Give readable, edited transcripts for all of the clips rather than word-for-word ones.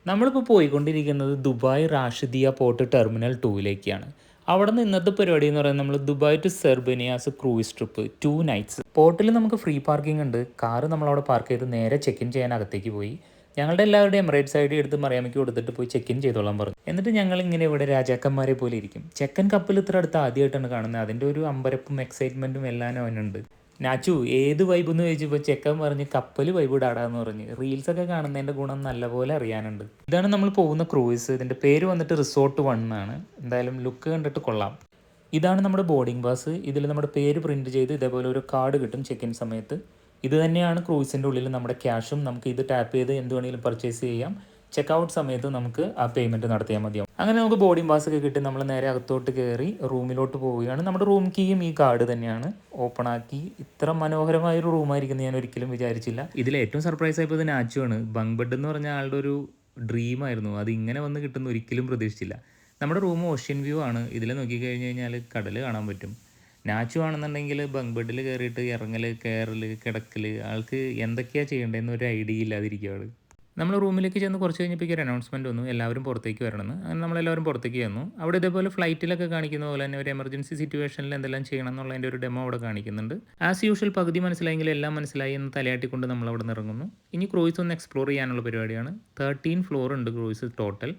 നമ്മളിപ്പോൾ പോയിക്കൊണ്ടിരിക്കുന്നത് Dubai Rashidiya port terminal 2ലേക്കാണ്. അവിടെ നിന്ന് ഇന്നത്തെ പരിപാടി എന്ന് പറയുന്നത് നമ്മൾ Dubai to Sir Bani Yas cruise trip 2 nights. പോർട്ടിൽ നമുക്ക് ഫ്രീ പാർക്കിംഗ് ഉണ്ട്. കാറ് നമ്മളവിടെ പാർക്ക് ചെയ്ത് നേരെ ചെക്ക് ഇൻ ചെയ്യാൻ അകത്തേക്ക് പോയി. ഞങ്ങളുടെ എല്ലാവരുടെയും എമിറേറ്റ്സ് ഐ ഡി എടുത്ത് മറിയാമ്മയ്ക്ക് കൊടുത്തിട്ട് പോയി ചെക്ക് ഇൻ ചെയ്തോളാൻ പറഞ്ഞു. എന്നിട്ട് ഞങ്ങൾ ഇങ്ങനെ ഇവിടെ രാജാക്കന്മാരെ പോലെ ഇരിക്കും. ചെക്കൻ കപ്പൽ ഇത്ര അടുത്ത് ആദ്യമായിട്ടാണ് കാണുന്നത്. അതിൻ്റെ ഒരു അമ്പരപ്പും എക്സൈറ്റ്മെൻറ്റും എല്ലാം അവനുണ്ട്. നാച്ചു ഏത് വൈബ് എന്ന് ചോദിച്ചപ്പോൾ ചെക്കൻ പറഞ്ഞ് കപ്പൽ വൈബ് ഇടാടാന്ന് പറഞ്ഞ്. റീൽസൊക്കെ കാണുന്നതിൻ്റെ ഗുണം നല്ലപോലെ അറിയാനുണ്ട്. ഇതാണ് നമ്മൾ പോകുന്ന ക്രൂയിസ്. ഇതിൻ്റെ പേര് വന്നിട്ട് റിസോർട്ട് 1 എന്നാണ്. എന്തായാലും ലുക്ക് കണ്ടിട്ട് കൊള്ളാം. ഇതാണ് നമ്മുടെ ബോർഡിംഗ് പാസ്. ഇതിൽ നമ്മുടെ പേര് പ്രിൻറ്റ് ചെയ്ത് ഇതേപോലെ ഒരു കാർഡ് കിട്ടും ചെക്ക് ഇൻ സമയത്ത്. ഇത് തന്നെയാണ് ക്രൂയിസിൻ്റെ ഉള്ളിൽ നമ്മുടെ ക്യാഷും. നമുക്ക് ഇത് ടാപ്പ് ചെയ്ത് എന്ത് വേണമെങ്കിലും പർച്ചേസ് ചെയ്യാം. ചെക്ക് ഔട്ട് സമയത്ത് നമുക്ക് ആ പേയ്മെൻറ്റ് നടത്തിയാൽ മതിയാവും. അങ്ങനെ നമുക്ക് ബോർഡിംഗ് പാസ് ഒക്കെ കിട്ടി നമ്മൾ നേരെ അകത്തോട്ട് കയറി റൂമിലോട്ട് പോവുകയാണ്. നമ്മുടെ റൂം കീയും ഈ കാർഡ് തന്നെയാണ്. ഓപ്പൺ ആക്കി ഇത്ര മനോഹരമായൊരു റൂമായിരിക്കും ഞാൻ ഒരിക്കലും വിചാരിച്ചില്ല. ഇതിൽ ഏറ്റവും സർപ്രൈസ് ആയപ്പോൾ ഇത് നാച്ചുവാണ്. ബങ്ക് ബെഡ് എന്ന് പറഞ്ഞ ആളുടെ ഒരു ഡ്രീമായിരുന്നു. അത് ഇങ്ങനെ വന്ന് കിട്ടുന്ന ഒരിക്കലും പ്രതീക്ഷിച്ചില്ല. നമ്മുടെ റൂം ഓഷ്യൻ വ്യൂ ആണ്. ഇതിൽ നോക്കിക്കഴിഞ്ഞ് കഴിഞ്ഞാൽ കടൽ കാണാൻ പറ്റും. നാച്ചു ആണെന്നുണ്ടെങ്കിൽ ബങ്ക് ബെഡിൽ കയറിയിട്ട് ഇറങ്ങൽ കയറൽ കിടക്കൽ ആൾക്ക് എന്തൊക്കെയാണ് ചെയ്യേണ്ടതെന്ന് ഒരു ഐഡിയ ഇല്ലാതിരിക്കുക ആൾ. നമ്മൾ റൂമിലേക്ക് ചെന്ന് കുറച്ച് കഴിഞ്ഞപ്പോൾ ഒരു അനൗൺസ്മെൻറ്റ് വന്നു എല്ലാവരും പുറത്തേക്ക് വരണമെന്ന്. അങ്ങനെ നമ്മളെല്ലാവരും പുറത്തേക്ക് ചെന്നു. അവിടെ ഇതേപോലെ ഫ്ലൈറ്റിലൊക്കെ കാണിക്കുന്ന പോലെ തന്നെ ഒരു എമർജൻസി സിറ്റുവേഷനിൽ എന്തെല്ലാം ചെയ്യണം എന്നുള്ളതിൻ്റെ ഒരു ഡെമോ അവിടെ കാണിക്കുന്നുണ്ട്. ആസ് യൂഷ്വൽ പകുതി മനസ്സിലായെങ്കിൽ എല്ലാം മനസ്സിലായി എന്ന് തലയാട്ടിക്കൊണ്ട് നമ്മൾ അവിടെ നിന്ന് ഇറങ്ങുന്നു. ഇനി ക്രൂയിസ് ഒന്ന് എക്സ്പ്ലോർ ചെയ്യാനുള്ള പരിപാടിയാണ്. 13 ഫ്ലോർ ഉണ്ട് ക്രൂയിസ് ടോട്ടൽ.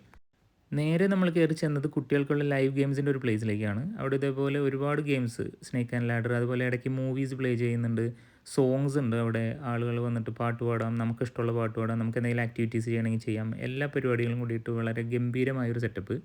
നേരെ നമ്മൾ കയറി ചെന്നത് കുട്ടികൾക്കുള്ള ലൈവ് ഗെയിംസിൻ്റെ ഒരു പ്ലേസിലേക്കാണ്. അവിടെ ഇതേപോലെ ഒരുപാട് ഗെയിംസ് സ്നേക്ക് ആൻഡ് ലാഡർ അതുപോലെ ഇടയ്ക്ക് മൂവീസ് പ്ലേ ചെയ്യുന്നുണ്ട്. സോങ്സ് ഉണ്ട്. അവിടെ ആളുകൾ വന്നിട്ട് പാട്ട് പാടാം. നമുക്കിഷ്ടമുള്ള പാട്ട് പാടാം. നമുക്ക് എന്തെങ്കിലും ആക്ടിവിറ്റീസ് ചെയ്യണമെങ്കിൽ ചെയ്യാം. എല്ലാ പരിപാടികളും കൂടിയിട്ട് വളരെ ഗംഭീരമായൊരു സെറ്റപ്പ്.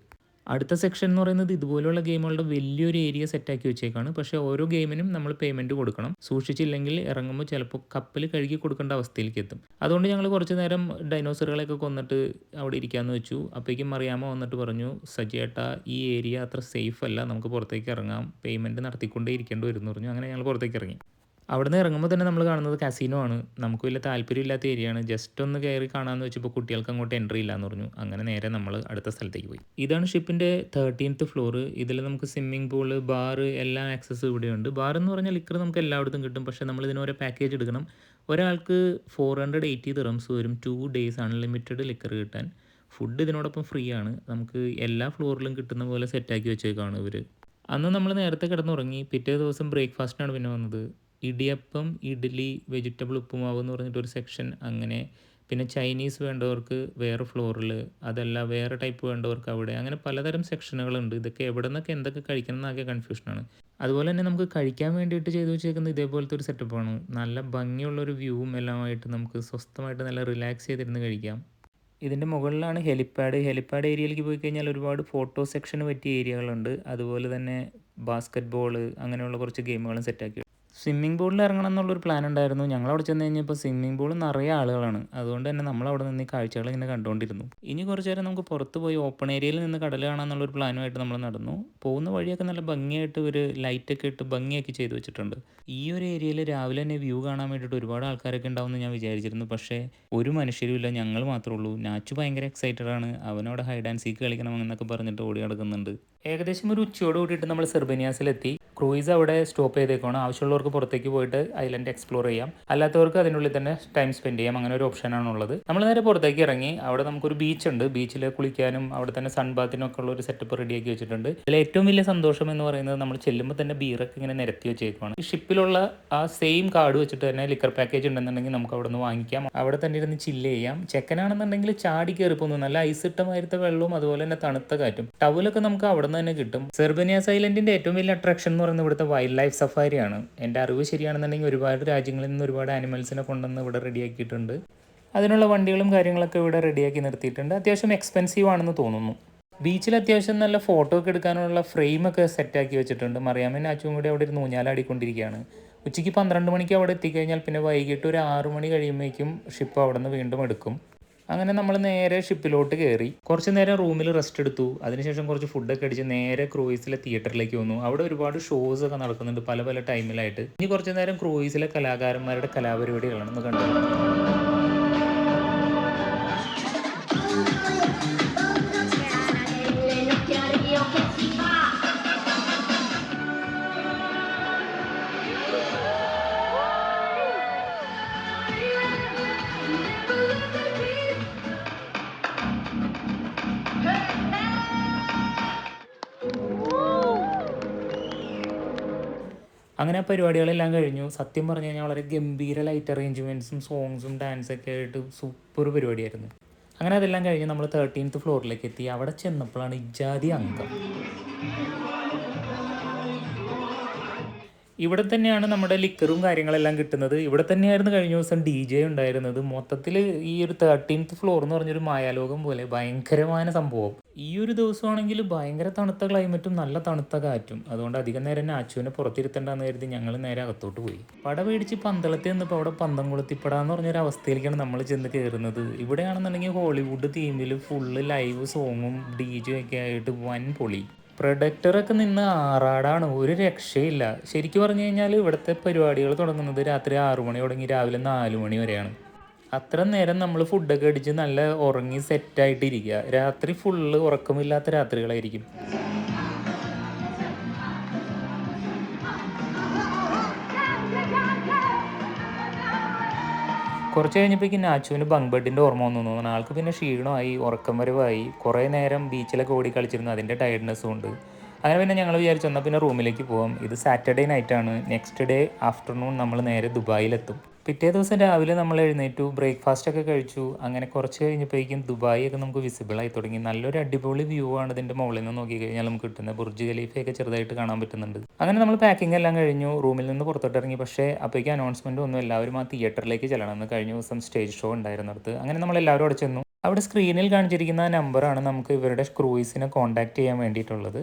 അടുത്ത സെക്ഷൻ എന്ന് പറയുന്നത് ഇതുപോലുള്ള ഗെയിമുകളുടെ വലിയൊരു ഏരിയ സെറ്റാക്കി വെച്ചേക്കാണ്. പക്ഷേ ഓരോ ഗെയിമിനും നമ്മൾ പേയ്മെൻറ്റ് കൊടുക്കണം. സൂക്ഷിച്ചില്ലെങ്കിൽ ഇറങ്ങുമ്പോൾ ചിലപ്പോൾ കപ്പൽ കഴുകി കൊടുക്കേണ്ട അവസ്ഥയിലേക്ക് എത്തും. അതുകൊണ്ട് ഞങ്ങൾ കുറച്ച് നേരം ഡൈനോസറുകളെയൊക്കെ കൊന്നിട്ട് അവിടെ ഇരിക്കാമെന്ന് വെച്ചു. അപ്പോഴേക്കും അറിയാമോ വന്നിട്ട് പറഞ്ഞു, സജിയേട്ടാ ഈ ഏരിയ അത്ര സേഫ് അല്ല, നമുക്ക് പുറത്തേക്ക് ഇറങ്ങാം, പേയ്മെൻറ്റ് നടത്തിക്കൊണ്ടേ ഇരിക്കേണ്ടി വരും എന്ന് പറഞ്ഞു. അങ്ങനെ ഞങ്ങൾ പുറത്തേക്ക് ഇറങ്ങി. അവിടെ നിന്ന് ഇറങ്ങുമ്പോൾ തന്നെ നമ്മൾ കാണുന്നത് കാസിനോ ആണ്. നമുക്ക് വലിയ താല്പര്യമില്ലാത്ത ഏരിയയാണ്. ജസ്റ്റ് ഒന്ന് കയറി കാണാമെന്ന് വെച്ചപ്പോൾ കുട്ടികൾക്ക് അങ്ങോട്ട് എൻട്രി ഇല്ലയെന്ന് പറഞ്ഞു. അങ്ങനെ നേരെ നമ്മൾ അടുത്ത സ്ഥലത്തേക്ക് പോയി. ഇതാണ് ഷിപ്പിൻ്റെ 13th ഫ്ലോർ. ഇതിൽ നമുക്ക് സ്വിമ്മിംഗ് പൂള് ബാർ എല്ലാ ആക്സസും ഇവിടെയുണ്ട്. ബാർ എന്ന് പറഞ്ഞാൽ ലിക്കർ നമുക്ക് എല്ലായിടത്തും കിട്ടും. പക്ഷേ നമ്മൾ ഇതിനോരോ പാക്കേജ് എടുക്കണം. ഒരാൾക്ക് 480 ദിറംസ് വരും. 2 days അൺലിമിറ്റഡ് ലിക്കർ കിട്ടാൻ. ഫുഡ് ഇതിനോടൊപ്പം ഫ്രീ ആണ്. നമുക്ക് എല്ലാ ഫ്ലോറിലും കിട്ടുന്ന പോലെ സെറ്റാക്കി വെച്ചേക്കാണ് ഇവർ. അന്ന് നമ്മൾ നേരത്തെ കിടന്നുറങ്ങി. പിറ്റേ ദിവസം ബ്രേക്ക്ഫാസ്റ്റിനാണ് പിന്നെ വന്നത്. ഇടിയപ്പം ഇഡ്ഡലി വെജിറ്റബിൾ ഉപ്പുമാവ് എന്ന് പറഞ്ഞിട്ടൊരു സെക്ഷൻ. അങ്ങനെ പിന്നെ ചൈനീസ് വേണ്ടവർക്ക് വേറെ ഫ്ലോറിൽ, അതല്ല വേറെ ടൈപ്പ് വേണ്ടവർക്ക് അവിടെ. അങ്ങനെ പലതരം സെക്ഷനുകളുണ്ട്. ഇതൊക്കെ എവിടെ നിന്നൊക്കെ എന്തൊക്കെ കഴിക്കണം എന്നാകെ കൺഫ്യൂഷനാണ്. അതുപോലെ തന്നെ നമുക്ക് കഴിക്കാൻ വേണ്ടിയിട്ട് ചെയ്തു വെച്ചേക്കുന്നത് ഇതേപോലത്തെ ഒരു സെറ്റപ്പാണ്. നല്ല ഭംഗിയുള്ളൊരു വ്യൂവും എല്ലാമായിട്ട് നമുക്ക് സ്വസ്ഥമായിട്ട് നല്ല റിലാക്സ് ചെയ്തിരുന്ന് കഴിക്കാം. ഇതിൻ്റെ മുകളിലാണ് ഹെലിപ്പാഡ്. ഹെലിപ്പാഡ് ഏരിയയിലേക്ക് പോയി കഴിഞ്ഞാൽ ഒരുപാട് ഫോട്ടോ സെക്ഷന് പറ്റിയ ഏരിയകളുണ്ട്. അതുപോലെ തന്നെ ബാസ്ക്കറ്റ് ബോൾ അങ്ങനെയുള്ള കുറച്ച് ഗെയിമുകളും സെറ്റാക്കി. സ്വിമ്മിംഗ് പൂളിൽ ഇറങ്ങണം എന്നുള്ളൊരു പ്ലാൻ ഉണ്ടായിരുന്നു. ഞങ്ങളവിടെ ചെന്ന് കഴിഞ്ഞപ്പോൾ സ്വിമ്മിംഗ് പൂളിൽ നിറയെ ആളുകളാണ്. അതുകൊണ്ട് തന്നെ നമ്മളവിടെ നിന്ന് ഈ കാഴ്ചകൾ ഇങ്ങനെ കണ്ടുകൊണ്ടിരുന്നു. ഇനി കുറച്ച് നേരം നമുക്ക് പുറത്ത് പോയി ഓപ്പൺ ഏരിയയിൽ നിന്ന് കടൽ കാണാമെന്നുള്ളൊരു പ്ലാനുമായിട്ട് നമ്മൾ നടന്നു. പോകുന്ന വഴിയൊക്കെ നല്ല ഭംഗിയായിട്ട് ഒരു ലൈറ്റൊക്കെ ഇട്ട് ഭംഗിയാക്കി ചെയ്തു വെച്ചിട്ടുണ്ട്. ഈ ഒരു ഏരിയയിൽ രാവിലെ തന്നെ വ്യൂ കാണാൻ വേണ്ടിയിട്ട് ഒരുപാട് ആൾക്കാരൊക്കെ ഉണ്ടാവുമെന്ന് ഞാൻ വിചാരിച്ചിരുന്നു. പക്ഷേ ഒരു മനുഷ്യരും ഇല്ല, ഞങ്ങൾ മാത്രമേ ഉള്ളൂ. നാച്ചു ഭയങ്കര എക്സൈറ്റഡ് ആണ്. അവനോട് ഹൈഡ് ആൻഡ് സീക്ക് കളിക്കണം എന്നൊക്കെ പറഞ്ഞിട്ട് ഓടി നടക്കുന്നുണ്ട്. ഏകദേശം ഒരു ഉച്ചയോട് കൂടിയിട്ട് നമ്മൾ സെർബനിയാസിലെത്തി. ക്രൂയിസ് അവിടെ സ്റ്റോപ്പ് ചെയ്തേക്കാണ്. ആവശ്യമുള്ളവർക്ക് പുറത്തേക്ക് പോയിട്ട് ഐലൻഡ് എക്സ്പ്ലോർ ചെയ്യാം, അല്ലാത്തവർക്ക് അതിനുള്ളിൽ തന്നെ ടൈം സ്പെൻഡ് ചെയ്യാം. അങ്ങനെ ഒരു ഓപ്ഷനാണ് ഉള്ളത്. നമ്മൾ നേരെ പുറത്തേക്ക് ഇറങ്ങി. അവിടെ നമുക്കൊരു ബീച്ച് ഉണ്ട്. ബീച്ചിൽ കുളിക്കാനും അവിടെ തന്നെ സൺ ബാത്തിനൊക്കെ ഉള്ള ഒരു സെറ്റപ്പ് റെഡിയാക്കി വെച്ചിട്ടുണ്ട്. ഇതിൽ ഏറ്റവും വലിയ സന്തോഷം എന്ന് പറയുന്നത് നമ്മൾ ചെല്ലുമ്പോൾ തന്നെ ബീറൊക്കെ ഇങ്ങനെ നിരത്തി വെച്ചേക്കുവാണ്. ഈ ഷിപ്പിലുള്ള ആ സെയിം കാർഡ് വെച്ചിട്ട് തന്നെ ലിക്കർ പാക്കേജ് ഉണ്ടെന്നുണ്ടെങ്കിൽ നമുക്ക് അവിടെ നിന്ന് വാങ്ങിക്കാം. അവിടെ തന്നെ ഇരുന്ന് ചില്ല് ചെയ്യാം. ചെക്കനാണെന്നുണ്ടെങ്കിൽ ചാടി കയറി പോകുന്നു. നല്ല ഐസിട്ടമായിരുത്ത വെള്ളവും അതുപോലെ തന്നെ തണുത്ത കാറ്റും. ടവലൊക്കെ നമുക്ക് അവിടെ നിന്ന് തന്നെ കിട്ടും. സെർബനിയാസ് ഐലൻഡിൻ്റെ ഏറ്റവും വലിയ അട്രാക്ഷൻ എന്ന് പറയുന്നത് ഇവിടുത്തെ വൈൽഡ് ലൈഫ് സഫാരിയാണ്. എൻ്റെ അറിവ് ശരിയാണെന്നുണ്ടെങ്കിൽ ഒരുപാട് രാജ്യങ്ങളിൽ നിന്ന് ഒരുപാട് ആനിമൽസിനെ കൊണ്ടുവന്ന് ഇവിടെ റെഡിയാക്കിയിട്ടുണ്ട്. അതിനുള്ള വണ്ടികളും കാര്യങ്ങളൊക്കെ ഇവിടെ റെഡിയാക്കി നിർത്തിയിട്ടുണ്ട്. അത്യാവശ്യം എക്സ്പെൻസീവ് ആണെന്ന് തോന്നുന്നു. ബീച്ചിൽ അത്യാവശ്യം നല്ല ഫോട്ടോ ഒക്കെ എടുക്കാനുള്ള ഫ്രെയിമൊക്കെ സെറ്റാക്കി വെച്ചിട്ടുണ്ട്. മറിയാമ്മയും നാച്ചും കൂടി അവിടെ ഇരുന്ന് ഊഞ്ഞാലാടിക്കൊണ്ടിരിക്കുകയാണ്. ഉച്ചയ്ക്ക് 12 മണിക്ക് അവിടെ എത്തിക്കഴിഞ്ഞാൽ പിന്നെ വൈകിട്ട് ഒരു 6 മണി കഴിയുമ്പോഴേക്കും ഷിപ്പ് അവിടെ നിന്ന് വീണ്ടും എടുക്കും. അങ്ങനെ നമ്മൾ നേരെ ഷിപ്പിലോട്ട് കയറി കുറച്ച് നേരം റൂമിൽ റെസ്റ്റ് എടുത്തു. അതിനുശേഷം കുറച്ച് ഫുഡൊക്കെ അടിച്ച് നേരെ ക്രൂയിസിലെ തിയേറ്ററിലേക്ക് വന്നു. അവിടെ ഒരുപാട് ഷോസ് ഒക്കെ നടക്കുന്നുണ്ട് പല പല ടൈമിലായിട്ട്. ഇനി കുറച്ച് നേരം ക്രൂയിസിലെ കലാകാരന്മാരുടെ കലാപരിപാടികളാണെന്ന് കണ്ടു. അങ്ങനെ ആ പരിപാടികളെല്ലാം കഴിഞ്ഞു. സത്യം പറഞ്ഞു കഴിഞ്ഞാൽ വളരെ ഗംഭീര ലൈറ്റ് അറേഞ്ച്മെൻറ്റ്സും സോങ്സും ഡാൻസൊക്കെ ആയിട്ട് സൂപ്പർ പരിപാടിയായിരുന്നു. അങ്ങനെ അതെല്ലാം കഴിഞ്ഞ് നമ്മൾ 13th ഫ്ലോറിലേക്ക് എത്തി. അവിടെ ചെന്നപ്പോഴാണ് ഇജാതി അംഗം. ഇവിടെ തന്നെയാണ് നമ്മുടെ ലിക്കറും കാര്യങ്ങളെല്ലാം കിട്ടുന്നത്. ഇവിടെ തന്നെയായിരുന്നു കഴിഞ്ഞ ദിവസം DJ ഉണ്ടായിരുന്നത്. മൊത്തത്തിൽ ഈ ഒരു 13th ഫ്ലോർ എന്ന് പറഞ്ഞൊരു മായാലോകം പോലെ ഭയങ്കരമായ സംഭവം. ഈ ഒരു ദിവസമാണെങ്കിൽ ഭയങ്കര തണുത്ത ക്ലൈമറ്റും നല്ല തണുത്ത കാറ്റും. അതുകൊണ്ട് അധികം നേരം നാച്ചുവിനെ പുറത്തിരുത്തണ്ടെന്ന് കരുതി ഞങ്ങൾ നേരെ അകത്തോട്ട് പോയി. പട പേടിച്ച് പന്തളത്തിൽ നിന്നപ്പോൾ അവിടെ പന്തം കൊളുത്തിപ്പട എന്ന് പറഞ്ഞൊരു അവസ്ഥയിലേക്കാണ് നമ്മൾ ചെന്ന് കയറുന്നത്. ഇവിടെയാണെന്നുണ്ടെങ്കിൽ ഹോളിവുഡ് തീമിൽ ഫുള്ള് ലൈവ് സോങ്ങും DJ ഒക്കെ ആയിട്ട് വൻ പൊളി. പ്രൊഡക്ടറൊക്കെ നിന്ന് ആറാടാണ്, ഒരു രക്ഷയില്ല. ശരിക്കും പറഞ്ഞു കഴിഞ്ഞാൽ ഇവിടുത്തെ പരിപാടികൾ തുടങ്ങുന്നത് രാത്രി 6 മണി തുടങ്ങി രാവിലെ 4 മണി വരെയാണ്. അത്ര നേരം നമ്മൾ ഫുഡൊക്കെ അടിച്ച് നല്ല ഉറങ്ങി സെറ്റായിട്ടിരിക്കുക. രാത്രി ഫുള്ള് ഉറക്കമില്ലാത്ത രാത്രികളായിരിക്കും. കുറച്ച് കഴിഞ്ഞപ്പോഴേക്കും നാച്ചുവിന് ബങ്ക് ബെഡിൻ്റെ ഓർമ്മ വന്നു തോന്നുന്നു. ആൾക്ക് പിന്നെ ക്ഷീണമായി, ഉറക്കം വരവായി. കുറേ നേരം ബീച്ചിലൊക്കെ ഓടി കളിച്ചിരുന്നു, അതിൻ്റെ ടയർഡ്നെസ്സും ഉണ്ട്. അങ്ങനെ പിന്നെ ഞങ്ങൾ വിചാരിച്ചു എന്നാൽ പിന്നെ റൂമിലേക്ക് പോകാം. ഇത് സാറ്റർഡേ നൈറ്റാണ്. നെക്സ്റ്റ് ഡേ ആഫ്റ്റർനൂൺ നമ്മൾ നേരെ ദുബായിലെത്തും. പിറ്റേ ദിവസം രാവിലെ നമ്മൾ എഴുന്നേറ്റു, ബ്രേക്ക്ഫാസ്റ്റ് ഒക്കെ കഴിച്ചു. അങ്ങനെ കുറച്ച് കഴിഞ്ഞപ്പോഴേക്കും ദുബായ് ഒക്കെ നമുക്ക് വിസിബിളായി തുടങ്ങി. നല്ലൊരു അടിപൊളി വ്യൂ ആണ് ഇതിൻ്റെ മുകളിൽ നിന്ന് നോക്കി കഴിഞ്ഞാൽ നമുക്ക് കിട്ടുന്നത്. ബുർജ് ഖലീഫയൊക്കെ ചെറുതായിട്ട് കാണാൻ പറ്റുന്നുണ്ട്. അങ്ങനെ നമ്മൾ പാക്കിംഗ് എല്ലാം കഴിഞ്ഞു, റൂമിൽ നിന്ന് പുറത്തോട്ട് ഇറങ്ങി. പക്ഷേ അപ്പോഴേക്കും അനൗൺസ്മെൻറ്റ് ഒന്നും, എല്ലാവരും ആ തിയേറ്ററിലേക്ക് ചെല്ലണമെന്ന്. കഴിഞ്ഞ ദിവസം സ്റ്റേജ് ഷോ ഉണ്ടായിരുന്നിടത്ത്. അങ്ങനെ നമ്മൾ എല്ലാവരും അവിടെ ചെന്നു. അവിടെ സ്ക്രീനിൽ കാണിച്ചിരിക്കുന്ന നമ്പറാണ് നമുക്ക് ഇവരുടെ ക്രൂയിസിനെ കോൺടാക്ട് ചെയ്യാൻ വേണ്ടിയിട്ടുള്ളത്.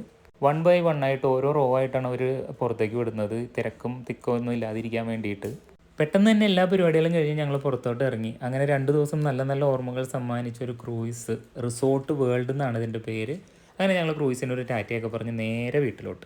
1 by 1 ആയിട്ട് ഓരോ റോ ആയിട്ടാണ് അവർ പുറത്തേക്ക് വിടുന്നത്, തിരക്കും തിക്കും ഒന്നും ഇല്ലാതിരിക്കാൻ വേണ്ടിയിട്ട്. പെട്ടെന്ന് തന്നെ എല്ലാ പരിപാടികളും കഴിഞ്ഞ് ഞങ്ങൾ പുറത്തോട്ട് ഇറങ്ങി. അങ്ങനെ 2 ദിവസം നല്ല നല്ല ഓർമ്മകൾ സമ്മാനിച്ച ഒരു ക്രൂയിസ്, റിസോർട്ട് വേൾഡ് എന്നാണ് ഇതിൻ്റെ പേര്. അങ്ങനെ ഞങ്ങൾ ക്രൂയിസിന് ഒരു ടാറ്റയൊക്കെ പറഞ്ഞ് നേരെ വീട്ടിലോട്ട്.